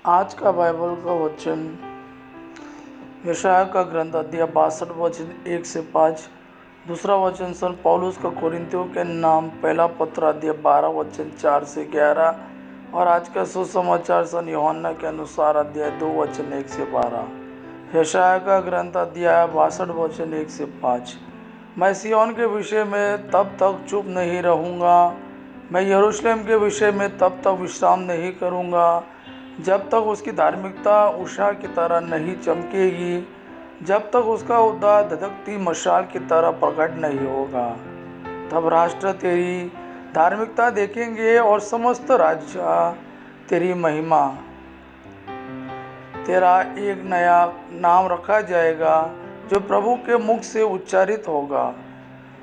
आज का बाइबल का वचन यशायाह का ग्रंथ अध्याय 62 वचन 1 से 5। दूसरा वचन संत पौलुस का कोरिन्थियों के नाम पहला पत्र अध्याय 12 वचन 4 से 11। और आज का सुसमाचार संत यूहन्ना के अनुसार अध्याय 2 वचन 1 से 12। यशायाह का ग्रंथ अध्याय 62 वचन 1 से 5। मैं सिय्योन के विषय में तब तक चुप नहीं रहूँगा, मैं यरूशलेम के विषय में तब तक विश्राम नहीं करूँगा जब तक उसकी धार्मिकता उषा की तरह नहीं चमकेगी, जब तक उसका उद्धार धधकती मशाल की तरह प्रकट नहीं होगा। तब राष्ट्र तेरी धार्मिकता देखेंगे और समस्त राज्य तेरी महिमा। तेरा एक नया नाम रखा जाएगा जो प्रभु के मुख से उच्चारित होगा।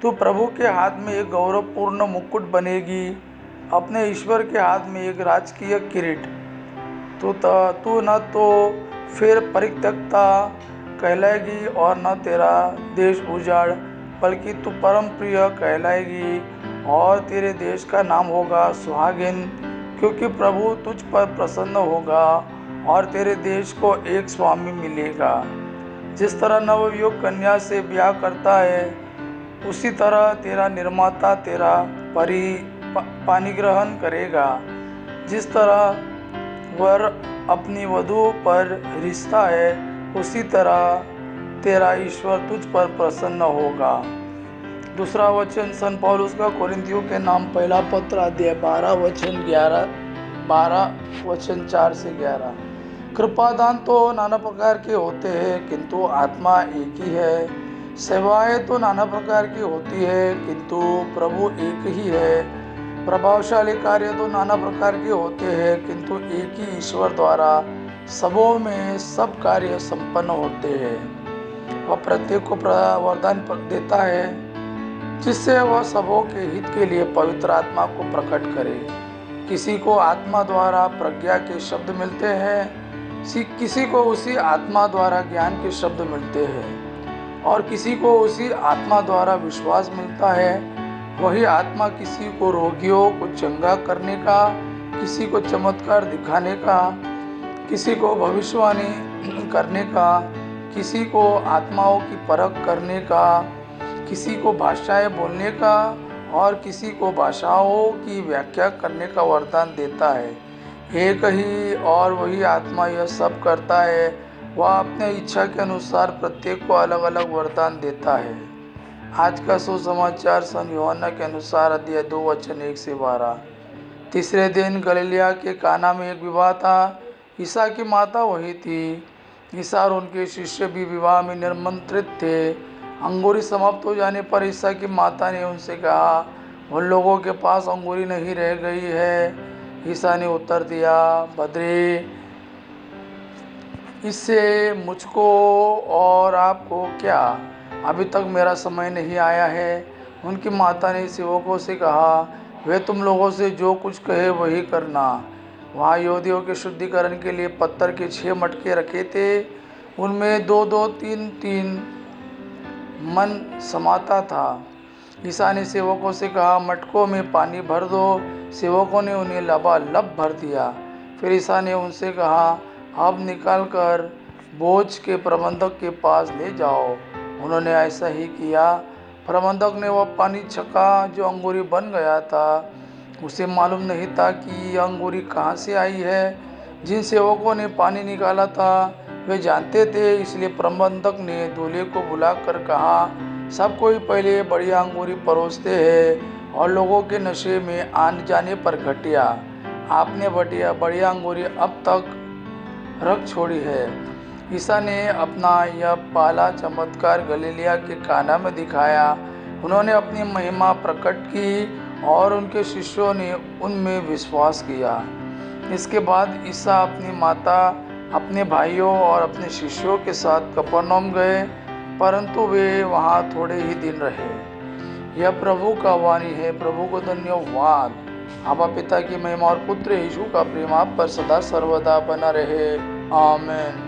तू प्रभु के हाथ में एक गौरवपूर्ण मुकुट बनेगी, अपने ईश्वर के हाथ में एक राजकीय किरीट। तू न तो फिर परित्यक्ता कहलाएगी और न तेरा देश उजाड़, बल्कि तू परम प्रिय कहलाएगी और तेरे देश का नाम होगा सुहागिन, क्योंकि प्रभु तुझ पर प्रसन्न होगा और तेरे देश को एक स्वामी मिलेगा। जिस तरह नवयुवक कन्या से ब्याह करता है, उसी तरह तेरा निर्माता तेरा पाणिग्रहण करेगा। जिस तरह वर अपनी वधू पर रिश्ता है, उसी तरह तेरा ईश्वर तुझ पर प्रसन्न होगा। दूसरा वचन संत पौलुस का कोरिन्थियों के नाम पहला पत्र अध्याय 12 वचन 4 से 11। कृपादान तो नाना प्रकार के होते हैं, किंतु आत्मा एक ही है। सेवाएं तो नाना प्रकार की होती है, किंतु प्रभु एक ही है। प्रभावशाली कार्य तो नाना प्रकार के होते हैं, किंतु एक ही ईश्वर द्वारा सबों में सब कार्य संपन्न होते हैं। वह प्रत्येक को वरदान देता है, जिससे वह सबों के हित के लिए पवित्र आत्मा को प्रकट करे। किसी को आत्मा द्वारा प्रज्ञा के शब्द मिलते हैं, किसी को उसी आत्मा द्वारा ज्ञान के शब्द मिलते हैं, और किसी को उसी आत्मा द्वारा विश्वास मिलता है। वही आत्मा किसी को रोगियों को चंगा करने का, किसी को चमत्कार दिखाने का, किसी को भविष्यवाणी करने का, किसी को आत्माओं की परख करने का, किसी को भाषाएं बोलने का और किसी को भाषाओं की व्याख्या करने का वरदान देता है। एक ही और वही आत्मा यह सब करता है। वह अपने इच्छा के अनुसार प्रत्येक को अलग अलग वरदान देता है। आज का सुसमाचार संत यूहन्ना के अनुसार अध्याय 2 वचन 1 से 12। तीसरे दिन गलीलिया के काना में एक विवाह था। ईसा की माता वही थी। ईसा और उनके शिष्य भी विवाह में निमंत्रित थे। अंगूरी समाप्त हो जाने पर ईसा की माता ने उनसे कहा, उन लोगों के पास अंगूरी नहीं रह गई है। ईसा ने उत्तर दिया, बद्री, इससे मुझको और आपको क्या? अभी तक मेरा समय नहीं आया है। उनकी माता ने सेवकों से कहा, वे तुम लोगों से जो कुछ कहे वही करना। वहाँ यहूदियों के शुद्धिकरण के लिए पत्थर के 6 मटके रखे थे, उनमें 2-2, 3-3 मन समाता था। ईसा ने सेवकों से कहा, मटकों में पानी भर दो। सेवकों ने उन्हें लबालब भर दिया। फिर ईसा ने उनसे कहा, अब निकाल कर बोझ के प्रबंधक के पास ले जाओ। उन्होंने ऐसा ही किया। प्रबंधक ने वह पानी छका जो अंगूरी बन गया था। उसे मालूम नहीं था कि यह अंगूरी कहाँ से आई है। जिन सेवकों ने पानी निकाला था वे जानते थे, इसलिए प्रबंधक ने दूल्हे को बुलाकर कहा, सब कोई पहले बढ़िया अंगूरी परोसते हैं और लोगों के नशे में आने जाने पर घटिया। आपने बढ़िया अंगूरी अब तक रख छोड़ी है। ईसा ने अपना यह पहला चमत्कार गलीलिया के काना में दिखाया। उन्होंने अपनी महिमा प्रकट की और उनके शिष्यों ने उनमें विश्वास किया। इसके बाद ईसा अपनी माता, अपने भाइयों और अपने शिष्यों के साथ कफरनहूम गए, परंतु वे वहाँ थोड़े ही दिन रहे। यह प्रभु का वाणी है। प्रभु को धन्यवाद। आबा पिता की महिमा और पुत्र यीशु का प्रेम आप पर सदा सर्वदा बना रहे। आमीन।